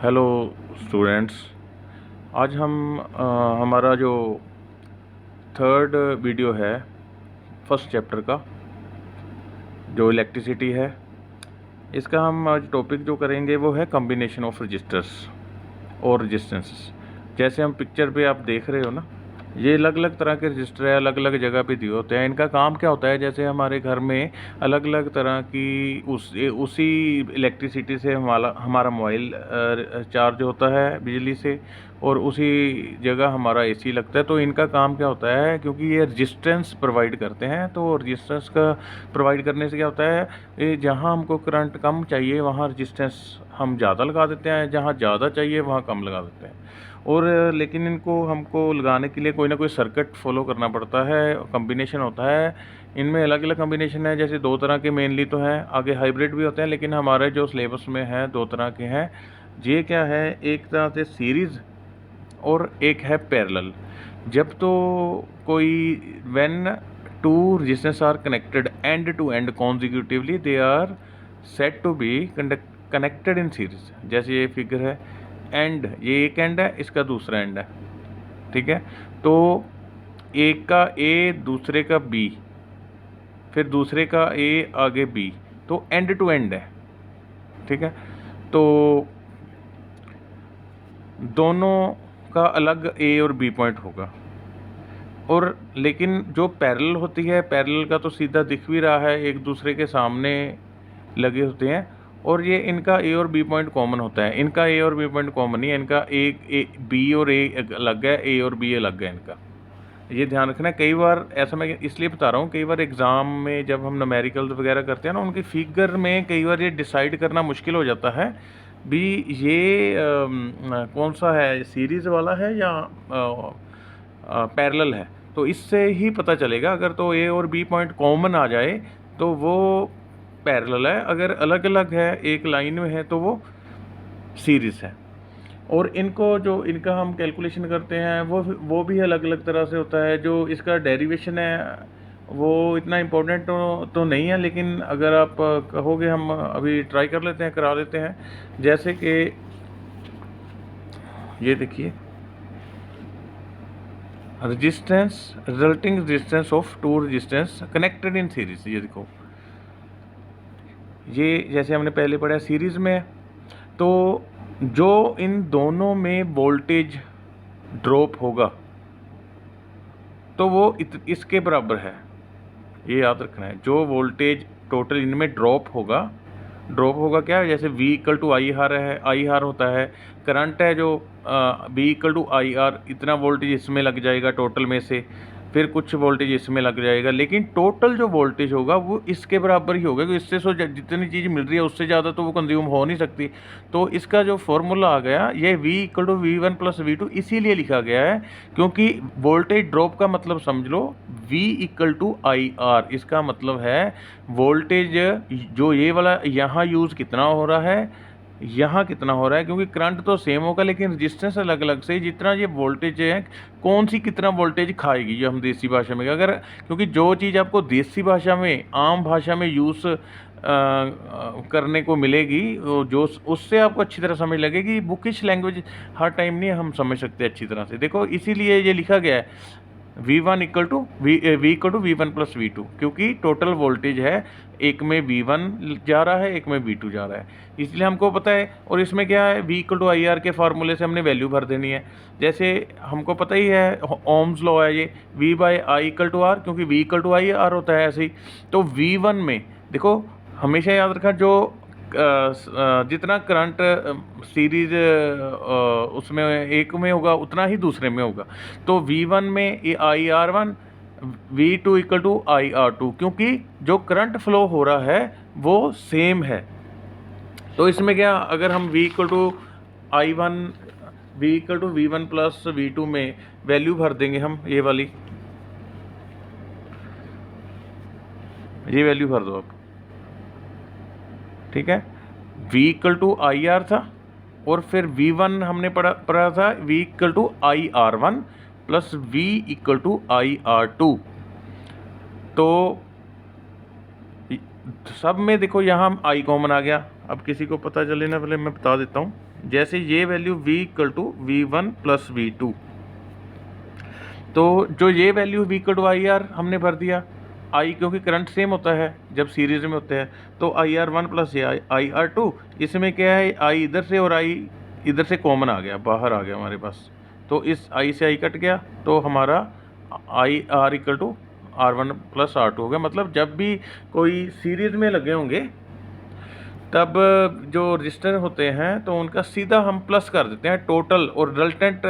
Hello students. आज हम हमारा जो थर्ड वीडियो है फर्स्ट चैप्टर का, जो इलेक्ट्रिसिटी है, इसका हम आज टॉपिक जो करेंगे वो है कॉम्बिनेशन ऑफ रजिस्टर्स और रजिस्टेंसेस। जैसे हम पिक्चर पे आप देख रहे हो ना, ये अलग अलग तरह के रजिस्टर है, अलग अलग जगह पे दिए होते हैं। इनका काम क्या होता है, जैसे हमारे घर में अलग अलग तरह की उसी इलेक्ट्रिसिटी से हमारा हमारा मोबाइल चार्ज होता है बिजली से, और उसी जगह हमारा एसी लगता है। तो इनका काम क्या होता है, क्योंकि ये रजिस्टेंस प्रोवाइड करते हैं, तो रजिस्टेंस का प्रोवाइड करने से क्या होता है, ये जहाँ हमको करंट कम चाहिए वहाँ रजिस्टेंस हम ज़्यादा लगा देते हैं, जहाँ ज़्यादा चाहिए वहाँ कम लगा देते हैं। और लेकिन इनको हमको लगाने के लिए कोई ना कोई सर्किट फॉलो करना पड़ता है, कॉम्बिनेशन होता है। इनमें अलग अलग कॉम्बिनेशन है, जैसे दो तरह के मेनली तो हैं, आगे हाइब्रिड भी होते हैं, लेकिन हमारे जो सिलेबस में है दो तरह के हैं। ये क्या है, एक तरह से सीरीज़ और एक है पैरेलल। जब तो कोई when two resistance are connected end to end consecutively they are said to be connected in series. जैसे ये फिगर है, एंड, ये एक एंड है, इसका दूसरा एंड है, ठीक है। तो एक का ए, दूसरे का बी, फिर दूसरे का ए, आगे बी, तो एंड टू एंड है, ठीक है। तो दोनों का अलग ए और बी पॉइंट होगा। और लेकिन जो पैरेलल होती है, पैरेलल का तो सीधा दिख भी रहा है, एक दूसरे के सामने लगे होते हैं, और ये इनका ए और बी पॉइंट कॉमन होता है। इनका ए और बी पॉइंट कॉमन नहीं है, इनका ए बी और ए अलग है, ए और बी अलग है इनका। ये ध्यान रखना है। कई बार ऐसा मैं इसलिए बता रहा हूँ, कई बार एग्ज़ाम में जब हम न्यूमेरिकल्स वगैरह करते हैं ना, उनकी फिगर में कई बार ये डिसाइड करना मुश्किल हो जाता है भी, ये कौन सा है, सीरीज़ वाला है या पैरेलल है। तो इससे ही पता चलेगा। अगर तो ए और बी पॉइंट कॉमन आ जाए तो वो पैरेलल है, अगर अलग अलग है, एक लाइन में है, तो वो सीरीज़ है। और इनको जो इनका हम कैलकुलेशन करते हैं वो भी अलग अलग तरह से होता है। जो इसका डेरिवेशन है वो इतना इम्पोर्टेंट तो नहीं है, लेकिन अगर आप कहोगे हम अभी ट्राई कर लेते हैं, करा लेते हैं। जैसे कि ये देखिए, resistance, resulting resistance of two resistance connected in series. ये देखो, ये जैसे हमने पहले पढ़ा सीरीज में है, तो जो इन दोनों में वोल्टेज ड्रॉप होगा तो वो इसके बराबर है। ये याद रखना है, जो वोल्टेज टोटल इनमें ड्रॉप होगा क्या, जैसे V equal to I R है, आई आर होता है करंट है, जो V equal to I R, इतना वोल्टेज इसमें लग जाएगा टोटल में से, फिर कुछ वोल्टेज इसमें लग जाएगा, लेकिन टोटल जो वोल्टेज होगा वो इसके बराबर ही होगा, क्योंकि इससे सो जितनी चीज़ मिल रही है उससे ज़्यादा तो वो कंज्यूम हो नहीं सकती। तो इसका जो फॉर्मूला आ गया, ये V equal to V1 plus V2 इसीलिए लिखा गया है, क्योंकि वोल्टेज ड्रॉप का मतलब समझ लो V equal to I R. इसका मतलब है वोल्टेज जो ये वाला यहाँ यूज़ कितना हो रहा है, यहाँ कितना हो रहा है, क्योंकि करंट तो सेम होगा लेकिन रजिस्टेंस अलग अलग से, जितना ये वोल्टेज है कौन सी कितना वोल्टेज खाएगी, जो हम देसी भाषा में, अगर क्योंकि जो चीज़ आपको देसी भाषा में, आम भाषा में यूज़ करने को मिलेगी, जो उससे आपको अच्छी तरह समझ लगेगी। बुकिश लैंग्वेज हर टाइम नहीं हम समझ सकते अच्छी तरह से। देखो, इसीलिए ये लिखा गया है V1 equal to V1 plus V2, क्योंकि टोटल वोल्टेज है, एक में V1 जा रहा है, एक में V2 जा रहा है, इसलिए हमको पता है। और इसमें क्या है, V equal to I R के फार्मूले से हमने वैल्यू भर देनी है। जैसे हमको पता ही है, ओम्स लॉ है ये, V by I equal to R, क्योंकि V equal to I R होता है ऐसे ही। तो V1 में देखो, हमेशा याद रखना, जो जितना करंट सीरीज उसमें एक में होगा उतना ही दूसरे में होगा। तो V1 में ये IR1, V2 equal to IR2, क्योंकि जो करंट फ्लो हो रहा है वो सेम है। तो इसमें क्या, अगर हम V equal to I1, V equal to V1 plus V2 में वैल्यू भर देंगे हम, ये वाली, ये वैल्यू भर दो आप, ठीक है। V equal to I R था, और फिर V1 हमने पढ़ा था V equal to IR1 plus V equal to IR2। तो सब में देखो, यहाँ I कॉमन आ गया, अब किसी को पता चले ना, पहले मैं बता देता हूँ। जैसे ये value v equal to V1 plus V2, तो जो ये value v equal to IR हमने भर दिया, I क्योंकि करंट सेम होता है जब सीरीज में होते हैं, तो IR1 प्लस IR2, इसमें क्या है I इधर से और I इधर से कॉमन आ गया, बाहर आ गया हमारे पास, तो इस I से I कट गया, तो हमारा IR equal to R1 plus R2 हो गया। मतलब जब भी कोई सीरीज में लगे होंगे तब जो रजिस्टर होते हैं तो उनका सीधा हम प्लस कर देते हैं टोटल, और रिजल्टेंट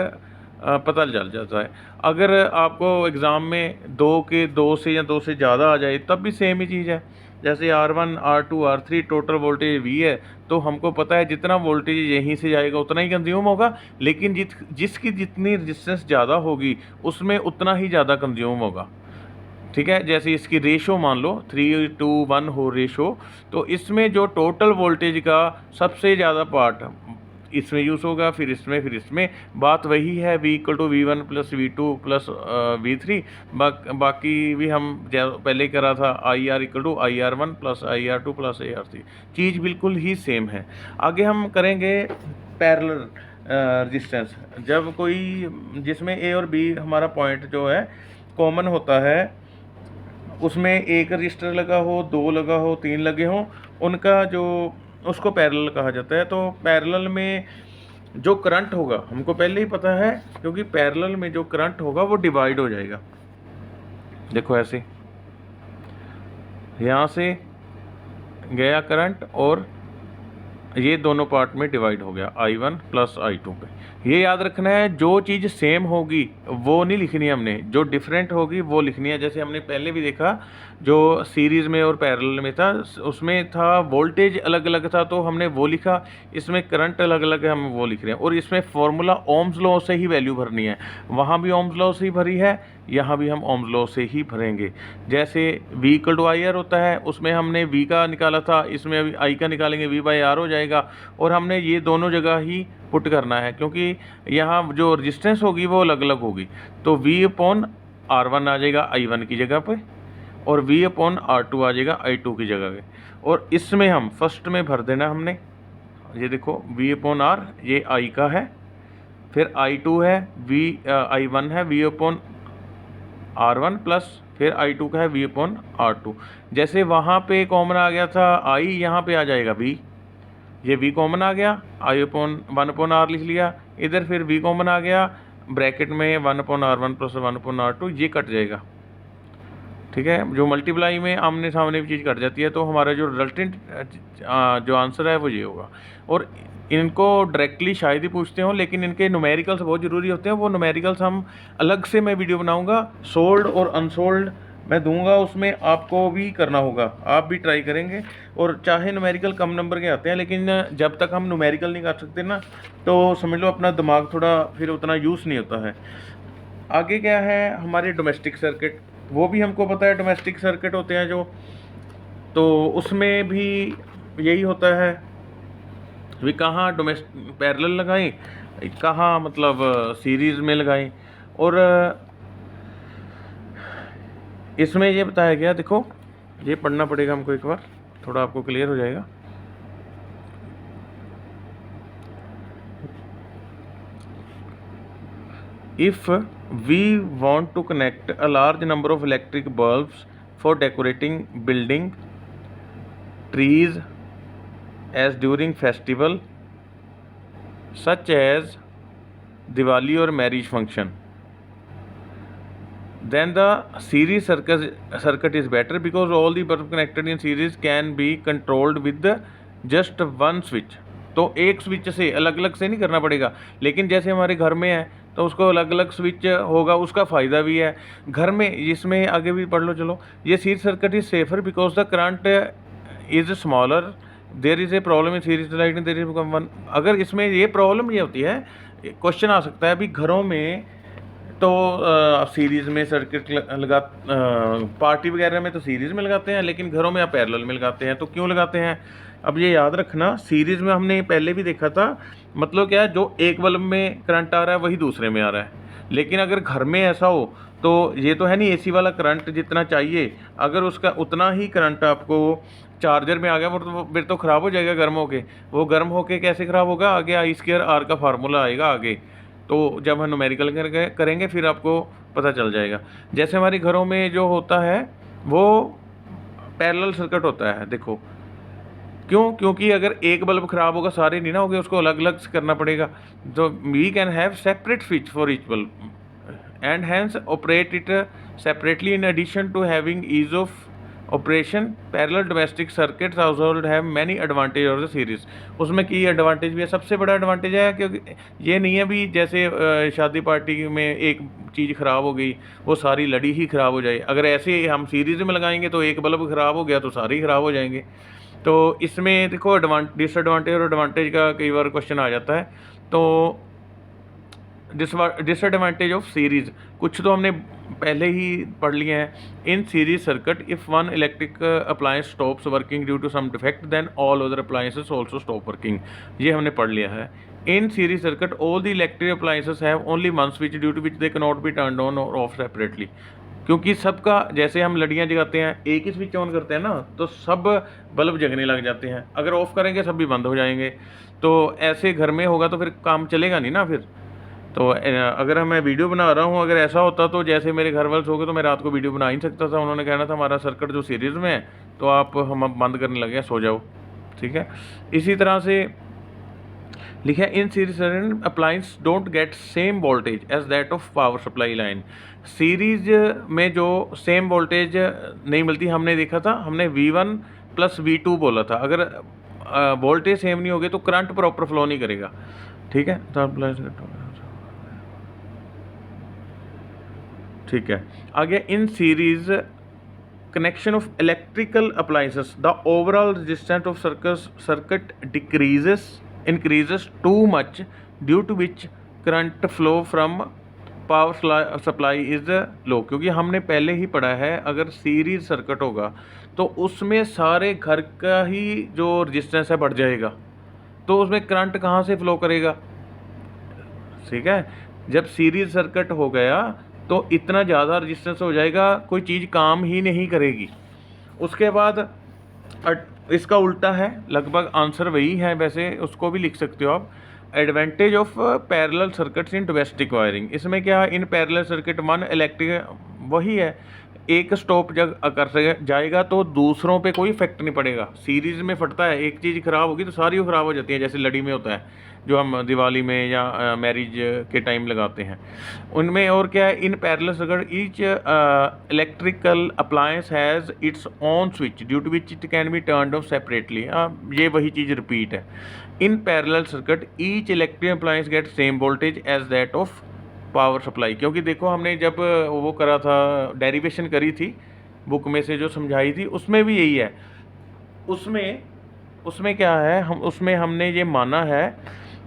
पता चल जाता है। अगर आपको एग्ज़ाम में 2 से या 2 से ज़्यादा आ जाए तब भी सेम ही चीज़ है। जैसे R1 R2 R3 total voltage V है, तो हमको पता है जितना वोल्टेज यहीं से जाएगा उतना ही कंज्यूम होगा, लेकिन जिसकी जितनी रजिस्टेंस ज़्यादा होगी उसमें उतना ही ज़्यादा कंज्यूम होगा। ठीक है, जैसे इसकी रेशो मान लो 3:1 हो रेशो, तो इसमें जो टोटल वोल्टेज का सबसे ज़्यादा पार्ट इसमें यूज़ होगा, फिर इसमें बात वही है, V equal to V1 plus V2 plus V3। बाकी भी हम पहले करा था IR equal to IR1 plus IR2 plus AR3, चीज़ बिल्कुल ही सेम है। आगे हम करेंगे पैरेलल रजिस्टेंस। जब कोई जिसमें A और B हमारा पॉइंट जो है कॉमन होता है, उसमें एक रजिस्टर लगा हो, 2 लगा हो, 3 लगे हों, उनका जो उसको पैरेलल कहा जाता है। तो पैरेलल में जो करंट होगा हमको पहले ही पता है, क्योंकि पैरेलल में जो करंट होगा वो डिवाइड हो जाएगा। देखो ऐसे यहाँ से गया करंट और ये दोनों पार्ट में डिवाइड हो गया, I1 प्लस I2 पे। ये याद रखना है, जो चीज़ सेम होगी वो नहीं लिखनी है हमने, जो डिफरेंट होगी वो लिखनी है। जैसे हमने पहले भी देखा, जो सीरीज़ में और पैरेलल में था, उसमें था वोल्टेज अलग अलग था तो हमने वो लिखा, इसमें करंट अलग अलग है हम वो लिख रहे हैं। और इसमें फॉर्मूला ओम्स लॉ से ही वैल्यू भरनी है, वहाँ भी ओम्स लॉ से ही भरी है, यहाँ भी हम ओम्स लॉ से ही भरेंगे। जैसे V इक्वल टू IR होता है, उसमें हमने V का निकाला था, इसमें अभी I का निकालेंगे, V/R हो जाएगा। और हमने ये दोनों जगह ही पुट करना है, क्योंकि यहाँ जो रेजिस्टेंस होगी वो अलग अलग होगी, तो V/R1 आ जाएगा I1 की जगह पे, और V/R2 आ जाएगा I2 की जगह पे। और इसमें हम फर्स्ट में भर देना हमने, ये देखो V/R ये I का है, फिर I2 है, I1 है V/R1 प्लस फिर I2 का है V/R2। जैसे वहाँ पे कॉमन आ गया था I, यहाँ पे आ जाएगा V, ये V कॉमन आ गया, I/1/R लिख लिया, इधर फिर V कॉमन आ गया, ब्रैकेट में 1/R1 प्लस 1/R2, ये कट जाएगा। ठीक है, जो मल्टीप्लाई में आमने सामने भी चीज़ कट जाती है, तो हमारा जो रिजल्टेंट जो आंसर है वो ये होगा। और इनको डायरेक्टली शायद ही पूछते हो, लेकिन इनके न्यूमेरिकल्स बहुत ज़रूरी होते हैं। वो न्यूमेरिकल्स हम अलग से मैं वीडियो बनाऊंगा, सोल्ड और अनसोल्ड मैं दूंगा, उसमें आपको भी करना होगा, आप भी ट्राई करेंगे। और चाहे न्यूमेरिकल कम नंबर के आते हैं, लेकिन जब तक हम न्यूमेरिकल नहीं कर सकते ना, तो समझ लो अपना दिमाग थोड़ा फिर उतना यूज़ नहीं होता है। आगे क्या है हमारे डोमेस्टिक सर्किट, वो भी हमको पता है डोमेस्टिक सर्किट होते हैं जो, तो उसमें भी यही होता है भी कहाँ पैरेलल लगाएं, कहाँ मतलब सीरीज़ में लगाएं। और इसमें ये बताया गया, देखो ये पढ़ना पड़ेगा हमको एक बार, थोड़ा आपको क्लियर हो जाएगा। If we want to connect a large number of electric bulbs for decorating building, trees, as during festival such as Diwali or marriage function, then the series circuit is better, because all the bulbs connected in series can be controlled with just one switch। तो एक switch से अलग अलग से नहीं करना पड़ेगा, लेकिन जैसे हमारे घर में है तो उसको अलग अलग स्विच होगा, उसका फ़ायदा भी है घर में। इसमें आगे भी पढ़ लो, चलो। ये series circuit is safer because the current is smaller, there is a problem in series lighting, there is one. अगर इसमें ये प्रॉब्लम ये होती है, क्वेश्चन आ सकता है अभी घरों में तो सीरीज़ में सर्किट लगा, पार्टी वगैरह में तो सीरीज़ में लगाते हैं, लेकिन घरों में आप पैरेलल में लगाते हैं, तो क्यों लगाते हैं? अब ये याद रखना, सीरीज़ में हमने पहले भी देखा था, मतलब क्या है, जो एक बल्ब में करंट आ रहा है वही दूसरे में आ रहा है। लेकिन अगर घर में ऐसा हो तो ये तो है नहीं एसी वाला करंट जितना चाहिए, अगर उसका उतना ही करंट आपको चार्जर में आ गया वो फिर तो ख़राब हो जाएगा गर्म होके। वो गर्म होके कैसे ख़राब होगा, आगे आई स्क्वायर आर का फार्मूला आएगा आगे, तो जब हम न्यूमेरिकल करेंगे फिर आपको पता चल जाएगा। जैसे हमारे घरों में जो होता है वो पैरेलल सर्किट होता है, देखो क्यों, क्योंकि अगर एक बल्ब खराब होगा सारे नहीं ना होंगे, उसको अलग अलग से करना पड़ेगा। तो we can have separate switch for each bulb and hence operate it separately. In addition to having ease of operation, parallel domestic circuits household have many advantage of the series। उसमें की एडवांटेज भी है, सबसे बड़ा advantage है क्योंकि ये नहीं है भी जैसे शादी पार्टी में एक चीज़ ख़राब हो गई वो सारी लड़ी ही ख़राब हो जाए। अगर ऐसे हम सीरीज़ में लगाएंगे तो एक बल्ब ख़राब हो गया तो सारे ही ख़राब हो जाएंगे। तो इसमें देखो डिसएडवांटेज और एडवांटेज का कई बार क्वेश्चन आ जाता है। तो डिसएडवांटेज ऑफ सीरीज़ कुछ तो हमने पहले ही पढ़ लिए हैं। In series circuit if one electric appliance stops working due to some defect then all other appliances also stop working, ये हमने पढ़ लिया है। In series circuit all the electric appliances have only one switch due to which they can not be turned on और off separately, क्योंकि सबका जैसे हम लड़ियाँ जगाते हैं एक ही स्विच ऑन करते हैं ना तो सब बल्ब जगने लग जाते हैं, अगर ऑफ़ करेंगे सब भी बंद हो जाएंगे। तो ऐसे घर में होगा तो फिर काम चलेगा नहीं ना फिर। तो अगर मैं वीडियो बना रहा हूँ, अगर ऐसा होता तो जैसे मेरे घर वाले सो गए तो मैं रात को वीडियो बना ही नहीं सकता था, उन्होंने कहना था हमारा सर्किट जो सीरीज़ में है तो आप हम अब बंद करने लगे हैं, सो जाओ, ठीक है। इसी तरह से लिखा है in series appliance don't get same voltage as that of power supply line. Series में जो सेम वोल्टेज नहीं मिलती, हमने देखा था, हमने V1 + V2 बोला था, अगर वोल्टेज सेम नहीं होगी तो करंट प्रॉपर फ्लो नहीं करेगा, ठीक है। ठीक है, आगे in series connection of electrical appliances the overall resistance of circuit increases too much due to which current flow from power supply is low, क्योंकि हमने पहले ही पढ़ा है अगर सीरीज सर्किट होगा तो उसमें सारे घर का ही जो रेजिस्टेंस है बढ़ जाएगा, तो उसमें करंट कहाँ से फ्लो करेगा, ठीक है। जब सीरीज सर्किट हो गया तो इतना ज़्यादा रेजिस्टेंस हो जाएगा कोई चीज़ काम ही नहीं करेगी। उसके बाद इसका उल्टा है, लगभग आंसर वही है, वैसे उसको भी लिख सकते हो आप। Advantage of parallel circuits in domestic wiring, इसमें क्या है, in parallel circuit one electric वही है, एक स्टॉप जब कर जाएगा तो दूसरों पे कोई इफेक्ट नहीं पड़ेगा। सीरीज़ में फटता है, एक चीज़ ख़राब होगी तो सारी ख़राब हो जाती है, जैसे लड़ी में होता है जो हम दिवाली में या मैरिज के टाइम लगाते हैं उनमें। और क्या है, in parallel circuit each electrical appliance has its own switch due to which it can be turned off separately. ये वही चीज़ रिपीट है। In parallel circuit each electric appliance get same voltage as that of power supply, क्योंकि देखो हमने जब वो करा था डेरिवेशन करी थी बुक में से जो समझाई थी उसमें भी यही है। उसमें क्या है, उसमें हमने ये माना है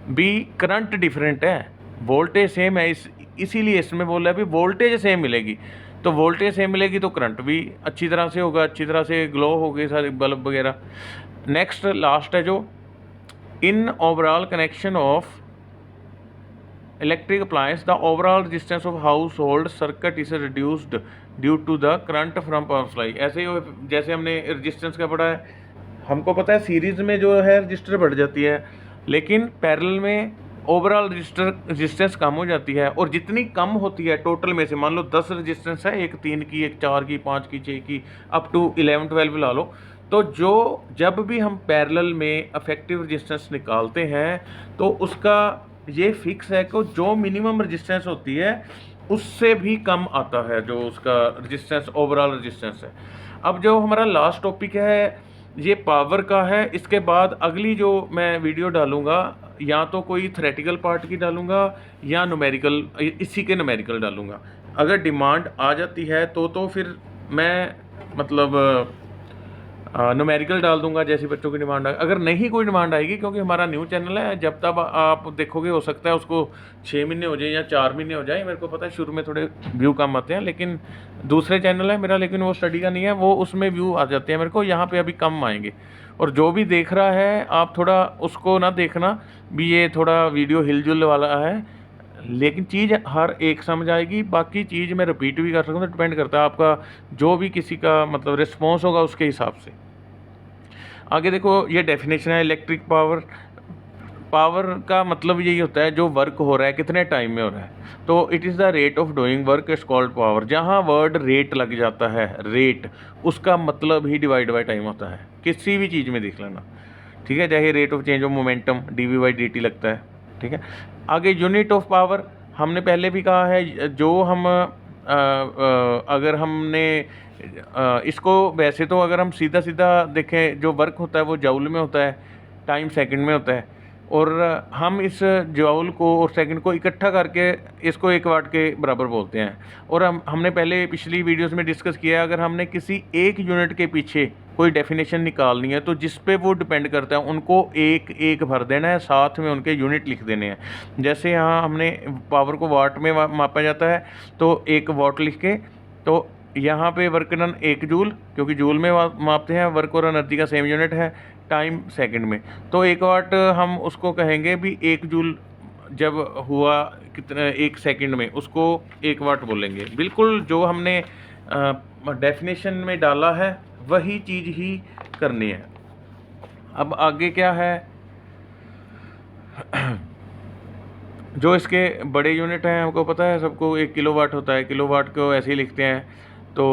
भी करंट डिफरेंट है, वोल्टेज सेम है, इसीलिए इसमें बोला है भी वोल्टेज सेम मिलेगी, तो वोल्टेज सेम मिलेगी तो करंट भी अच्छी तरह से होगा, अच्छी तरह से ग्लो हो गए सारे बल्ब वगैरह। नेक्स्ट लास्ट है जो in overall connection of electric appliance the overall resistance of household circuit is reduced due to the current from power supply. ऐसे ही जैसे हमने रजिस्टेंस का पढ़ा है, हमको पता है सीरीज़ में जो है रजिस्टर बढ़ जाती है, लेकिन पैरेलल में ओवरऑल रजिस्टेंस कम हो जाती है, और जितनी कम होती है टोटल में से, मान लो 10 रजिस्टेंस है, एक 3 की, एक 4 की, 5 की, 6 की, अप टू 11-12 ला लो, तो जब भी हम पैरेलल में इफेक्टिव रजिस्टेंस निकालते हैं तो उसका ये फिक्स है कि जो मिनिमम रजिस्टेंस होती है उससे भी कम आता है जो उसका रजिस्टेंस ओवरऑल रजिस्टेंस है। अब जो हमारा लास्ट टॉपिक है ये पावर का है, इसके बाद अगली जो मैं वीडियो डालूँगा या तो कोई थ्योरेटिकल पार्ट की डालूँगा या न्यूमेरिकल, इसी के न्यूमेरिकल डालूँगा। अगर डिमांड आ जाती है तो फिर मैं मतलब न्यूमेरिकल डाल दूंगा जैसी बच्चों की डिमांड आए। अगर नहीं कोई डिमांड आएगी, क्योंकि हमारा न्यू चैनल है, जब तक आप देखोगे हो सकता है उसको 6 महीने हो जाए या 4 महीने हो जाए, मेरे को पता है शुरू में थोड़े व्यू कम आते हैं, लेकिन दूसरे चैनल है मेरा, लेकिन वो स्टडी का नहीं है, वो उसमें व्यू आ जाते हैं मेरे को, यहाँ पे अभी कम आएंगे। और जो भी देख रहा है आप थोड़ा उसको ना देखना भी ये थोड़ा वीडियो हिलजुल वाला है, लेकिन चीज़ हर एक समझ आएगी, बाकी चीज़ मैं रिपीट भी कर सकता हूँ, डिपेंड करता है आपका जो भी किसी का मतलब रिस्पॉन्स होगा उसके हिसाब से। आगे देखो, ये डेफिनेशन है इलेक्ट्रिक पावर। पावर का मतलब यही होता है जो वर्क हो रहा है कितने टाइम में हो रहा है। तो it is the rate of doing work is called power. जहाँ वर्ड रेट लग जाता है, रेट, उसका मतलब ही डिवाइड बाय टाइम होता है, किसी भी चीज़ में देख लेना, ठीक है। चाहे rate of change of momentum dv/dt लगता है, ठीक है। आगे यूनिट ऑफ पावर, हमने पहले भी कहा है, जो हम अगर हमने इसको वैसे तो अगर हम सीधा सीधा देखें, जो वर्क होता है वो जूल में होता है, टाइम सेकंड में होता है, और हम इस जूल को और सेकंड को इकट्ठा करके इसको 1 वाट के बराबर बोलते हैं। और हमने पहले पिछली वीडियोस में डिस्कस किया है, अगर हमने किसी एक यूनिट के पीछे कोई डेफिनेशन निकालनी है तो जिस पे वो डिपेंड करता है उनको एक एक भर देना है, साथ में उनके यूनिट लिख देने हैं। जैसे यहाँ हमने पावर को वाट में मापा जाता है, तो 1 वाट लिख के, तो यहाँ पे वर्क डन 1 जूल, क्योंकि जूल में मापते हैं, वर्क और एनर्जी का सेम यूनिट है, टाइम सेकंड में। तो 1 वाट हम उसको कहेंगे भी 1 जूल जब हुआ कितना 1 सेकंड में, उसको 1 वाट बोलेंगे। बिल्कुल जो हमने डेफिनेशन में डाला है वही चीज़ ही करनी है। अब आगे क्या है, जो इसके बड़े यूनिट हैं हमको पता है सबको, 1 किलोवाट होता है, किलोवाट को ऐसे ही लिखते हैं। तो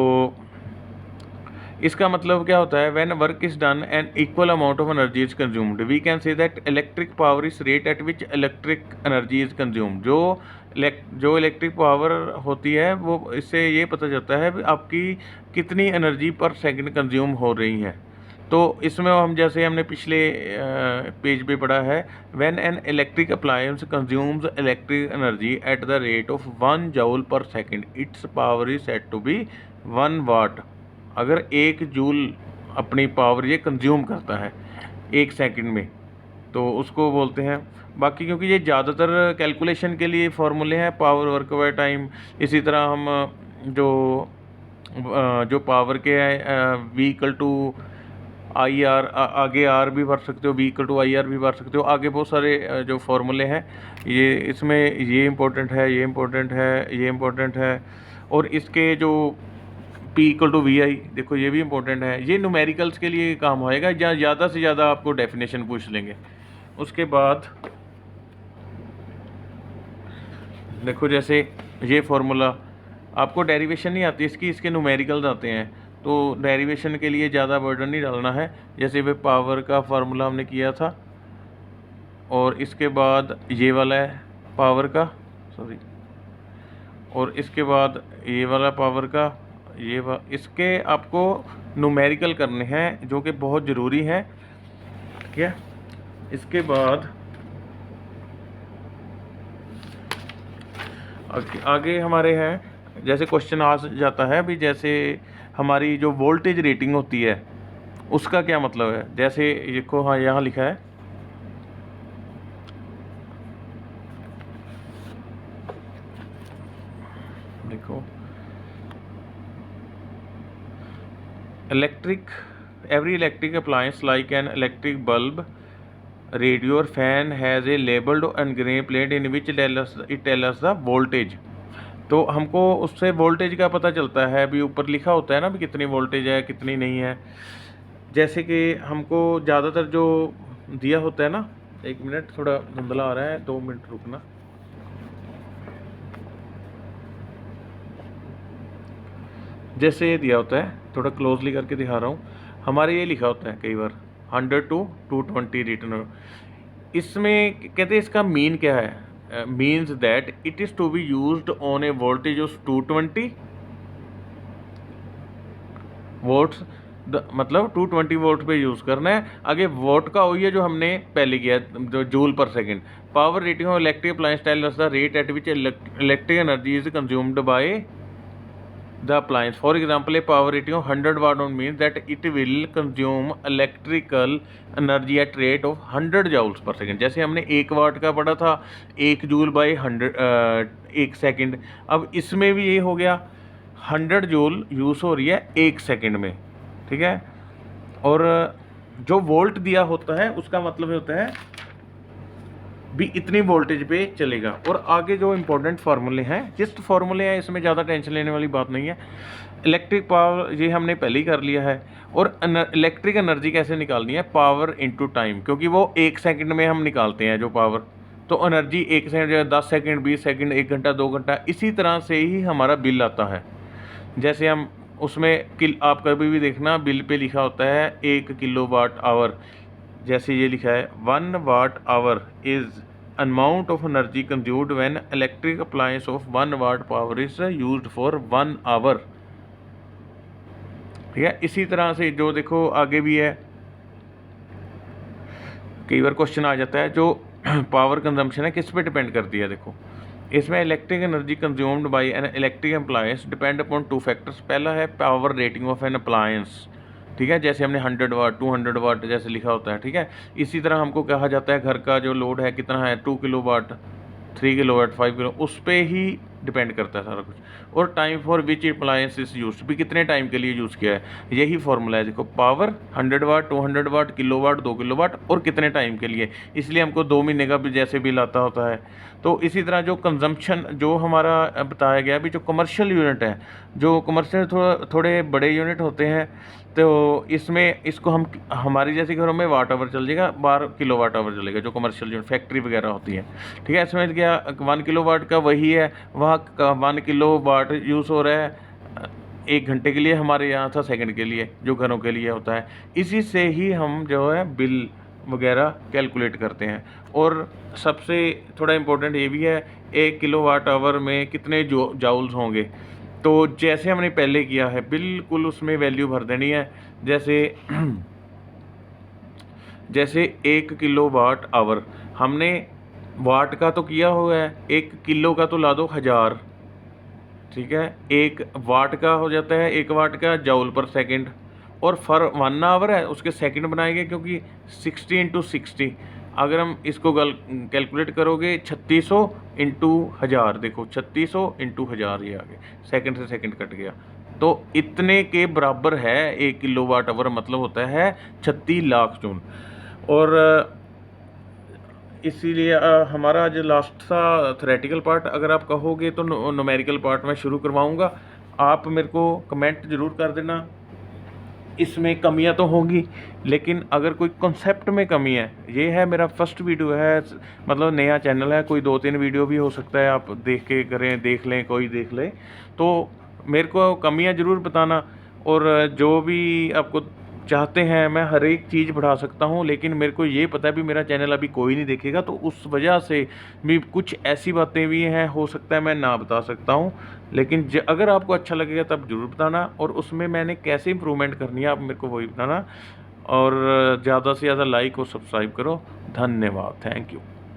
इसका मतलब क्या होता है, when work is done an equal amount of energy is consumed, we can say that electric power is rate at which electric energy is consumed. जो इलेक्ट्रिक पावर होती है वो, इससे ये पता चलता है कि आपकी कितनी एनर्जी पर सेकंड कंज्यूम हो रही है। तो इसमें हम जैसे हमने पिछले पेज पे पढ़ा है, when an electric appliance consumes electric energy at the rate of 1 joule per second, its power is said to be 1 watt. अगर 1 जूल अपनी पावर ये कंज्यूम करता है 1 सेकंड में, तो उसको बोलते हैं। बाकी क्योंकि ये ज़्यादातर कैलकुलेशन के लिए फार्मूले हैं, पावर वर्क बाय टाइम। इसी तरह हम जो पावर के हैं, V equal to I R, आगे आर भी भर सकते हो, V equal to I R भी भर सकते हो। आगे बहुत सारे जो फार्मूले हैं, ये इसमें ये इम्पोर्टेंट है, ये इम्पोर्टेंट है, ये इम्पोर्टेंट है। और इसके जो P इक्वल टू VI, देखो ये भी इम्पोर्टेंट है। ये न्यूमेरिकल्स के लिए काम आएगा, जहाँ ज़्यादा से ज़्यादा आपको डेफिनेशन पूछ लेंगे। उसके बाद देखो, जैसे ये फार्मूला आपको डेरिवेशन नहीं आती इसकी, इसके न्यूमेरिकल्स आते हैं, तो डेरिवेशन के लिए ज़्यादा बर्डन नहीं डालना है। जैसे वे पावर का फार्मूला हमने किया था, और इसके बाद ये वाला है पावर का, सॉरी, और इसके बाद ये वाला पावर का, इसके आपको न्यूमेरिकल करने हैं जो कि बहुत ज़रूरी है, ठीक है। इसके बाद आगे हमारे हैं, जैसे क्वेश्चन आ जाता है भी, जैसे हमारी जो वोल्टेज रेटिंग होती है उसका क्या मतलब है। जैसे देखो, हाँ यहाँ लिखा है, देखो, every electric appliance like an electric bulb, radio or fan has a labeled and gray plate in which it tells us the voltage। तो हमको उससे वोल्टेज का पता चलता है, अभी ऊपर लिखा होता है ना भी कितनी वोल्टेज है कितनी नहीं है। जैसे कि हमको ज़्यादातर जो दिया होता है ना, 1 मिनट, थोड़ा धुंधला आ रहा है, 2 मिनट रुकना। जैसे ये दिया होता है, थोड़ा क्लोजली करके दिखा रहा हूँ, हमारे ये लिखा होता है कई बार 100 to 220 रिटर्न। इसमें कहते हैं इसका मीन क्या है, means that it is to be used on a voltage of 220 volts, मतलब 220 वोल्ट पे यूज़ करना है। आगे वोट का वही है जो हमने पहले किया, जो joule per second. Power rating of electric appliance tells us the rate at which electric energy is consumed by the appliance. For example, a power rating of 100 watt means that it will consume electrical energy at rate of 100 joules per second। जैसे हमने 1 वाट का पढ़ा था, 1 joule by 1 second. अब इसमें भी ये हो गया, 100 जूल यूज़ हो रही है 1 सेकंड में, ठीक है। और जो वोल्ट दिया होता है उसका मतलब होता है भी इतनी वोल्टेज पे चलेगा। और आगे जो इम्पोर्टेंट फार्मूले हैं, जस्ट फार्मूले हैं, इसमें ज़्यादा टेंशन लेने वाली बात नहीं है। इलेक्ट्रिक पावर ये हमने पहले ही कर लिया है। और इलेक्ट्रिक एनर्जी कैसे निकालनी है, पावर इनटू टाइम, क्योंकि वो 1 सेकंड में हम निकालते हैं जो पावर, तो एनर्जी 1 सेकंड, 10 सेकंड, 20 सेकंड, 1 घंटा, 2 घंटा, इसी तरह से ही हमारा बिल आता है। जैसे हम उसमें आप कभी भी देखना बिल पे लिखा होता है 1 किलोवाट आवर, जैसे ये लिखा है 1 watt hour is amount of energy consumed when electric appliance of 1 watt power is used for 1 hour. ठीक है, इसी तरह से जो देखो आगे भी है, कई बार क्वेश्चन आ जाता है जो पावर कंजम्पशन है किस पे डिपेंड करती है। देखो इसमें electric energy consumed by an electric appliance depend upon 2 factors. पहला है power rating of an appliance, ठीक है, जैसे हमने 100 वाट 200 वाट जैसे लिखा होता है। ठीक है, इसी तरह हमको कहा जाता है घर का जो लोड है कितना है, 2 kilo watt, 3 kilo watt, 5 kilo, उस पर ही डिपेंड करता है सारा कुछ। और time for which appliance is use, भी कितने टाइम के लिए यूज़ किया है, यही फॉर्मूला है। देखो पावर 100 वाट, 200 वाट, किलो वाट, 2 किलो वाट, और कितने टाइम के लिए, इसलिए हमको 2 महीने का भी जैसे बिल आता होता है। तो इसी तरह जो कंजम्पशन जो हमारा बताया गया, भी जो कमर्शियल यूनिट है, जो कमर्शियल थोड़े बड़े यूनिट होते हैं, तो इसमें इसको हम हमारी जैसे घरों में वाट आवर चल जाएगा, 12 किलो वाट आवर चलेगा जो कमर्शियल यूनिट फैक्ट्री वगैरह होती है। ठीक है, इसमें क्या 1 किलो वाट का वही है, वहाँ 1 किलो वाट यूज़ हो रहा है 1 घंटे के लिए, हमारे यहाँ था सेकंड के लिए, जो घरों के लिए होता है। इसी से ही हम जो है बिल वगैरह कैलकुलेट करते हैं। और सबसे थोड़ा इम्पोर्टेंट ये भी है, 1 किलो वाट आवर में कितने जाउल्स होंगे, तो जैसे हमने पहले किया है बिल्कुल उसमें वैल्यू भर देनी है। जैसे जैसे 1 किलो वाट आवर हमने वाट का तो किया हुआ है, 1 किलो का तो ला दो 1000। ठीक है, 1 वाट का हो जाता है, 1 वाट का जूल पर सेकंड, और फॉर 1 आवर है उसके सेकंड बनाएंगे, क्योंकि 60 इंटू 60, अगर हम इसको कैलकुलेट करोगे 3600 इंटू 1000, देखो 3600 इंटू 1000, ये आगे सेकंड से सेकंड कट गया, तो इतने के बराबर है 1 किलो वाट आवर, मतलब होता है 36 लाख जूल। और इसीलिए हमारा जो लास्ट था थ्योरेटिकल पार्ट, अगर आप कहोगे तो न्यूमेरिकल पार्ट मैं शुरू करवाऊंगा। आप मेरे को कमेंट ज़रूर कर देना, इसमें कमियां तो होंगी, लेकिन अगर कोई कॉन्सेप्ट में कमी है, ये है मेरा फर्स्ट वीडियो है, मतलब नया चैनल है, कोई 2-3 वीडियो भी हो सकता है, आप देख के करें, देख लें, कोई देख ले, तो मेरे को कमियां ज़रूर बताना। और जो भी आपको चाहते हैं, मैं हर एक चीज़ बढ़ा सकता हूं, लेकिन मेरे को ये पता है भी मेरा चैनल अभी कोई नहीं देखेगा, तो उस वजह से भी कुछ ऐसी बातें भी हैं, हो सकता है मैं ना बता सकता हूं, लेकिन अगर आपको अच्छा लगेगा तब ज़रूर बताना, और उसमें मैंने कैसे इम्प्रूवमेंट करनी है आप मेरे को वही बताना। और ज़्यादा से ज़्यादा लाइक और सब्सक्राइब करो। धन्यवाद, थैंक यू।